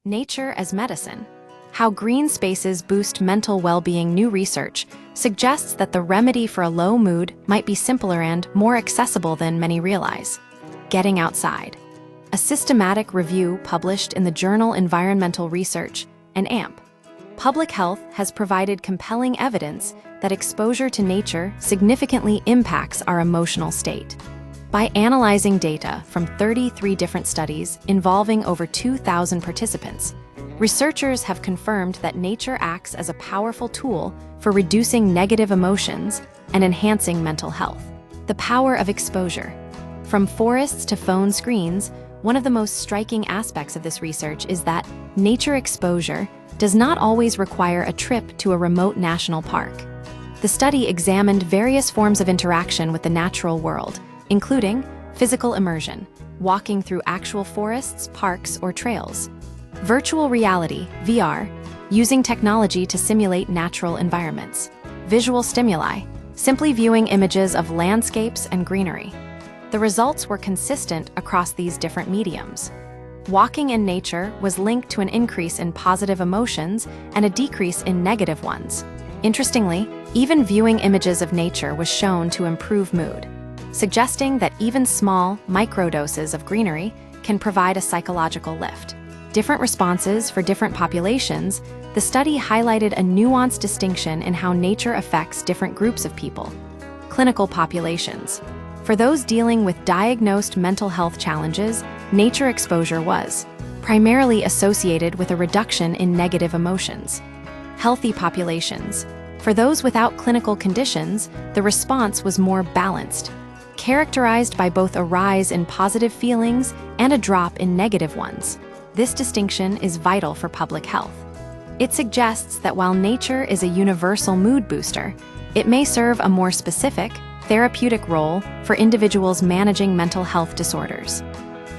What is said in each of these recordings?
Nature as medicine. How green spaces boost mental well-being. New research suggests that the remedy for a low mood might be simpler and more accessible than many realize. Getting outside. A systematic review published in the journal Environmental Research and AMP. Public Health has provided compelling evidence that exposure to nature significantly impacts our emotional state. By analyzing data from 33 different studies involving over 2,000 participants, researchers have confirmed that nature acts as a powerful tool for reducing negative emotions and enhancing mental health. The power of exposure. From forests to phone screens, one of the most striking aspects of this research is that nature exposure does not always require a trip to a remote national park. The study examined various forms of interaction with the natural world, including physical immersion, walking through actual forests, parks, or trails; virtual reality, VR, using technology to simulate natural environments; visual stimuli, simply viewing images of landscapes and greenery. The results were consistent across these different mediums. Walking in nature was linked to an increase in positive emotions and a decrease in negative ones. Interestingly, even viewing images of nature was shown to improve mood, suggesting that even small, microdoses of greenery can provide a psychological lift. Different responses for different populations, the study highlighted a nuanced distinction in how nature affects different groups of people. Clinical populations. For those dealing with diagnosed mental health challenges, nature exposure was primarily associated with a reduction in negative emotions. Healthy populations. For those without clinical conditions, the response was more balanced, characterized by both a rise in positive feelings and a drop in negative ones. This distinction is vital for public health. It suggests that while nature is a universal mood booster, it may serve a more specific, therapeutic role for individuals managing mental health disorders.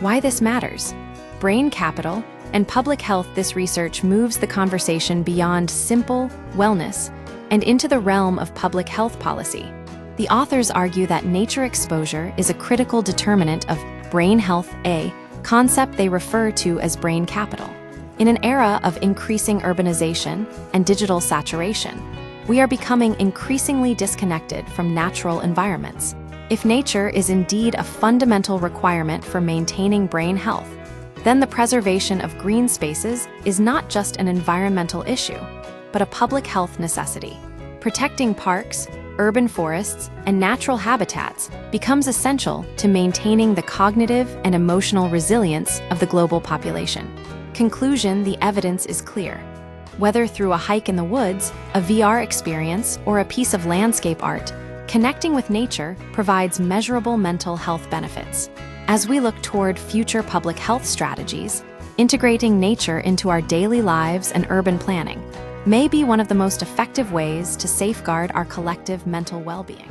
Why this matters? Brain capital and public health. This research moves the conversation beyond simple wellness and into the realm of public health policy. The authors argue that nature exposure is a critical determinant of brain health, a concept they refer to as brain capital. In an era of increasing urbanization and digital saturation, we are becoming increasingly disconnected from natural environments. If nature is indeed a fundamental requirement for maintaining brain health, then the preservation of green spaces is not just an environmental issue, but a public health necessity. Protecting parks, urban forests, and natural habitats becomes essential to maintaining the cognitive and emotional resilience of the global population. Conclusion: the evidence is clear. Whether through a hike in the woods, a VR experience, or a piece of landscape art, connecting with nature provides measurable mental health benefits. As we look toward future public health strategies, integrating nature into our daily lives and urban planning may be one of the most effective ways to safeguard our collective mental well-being.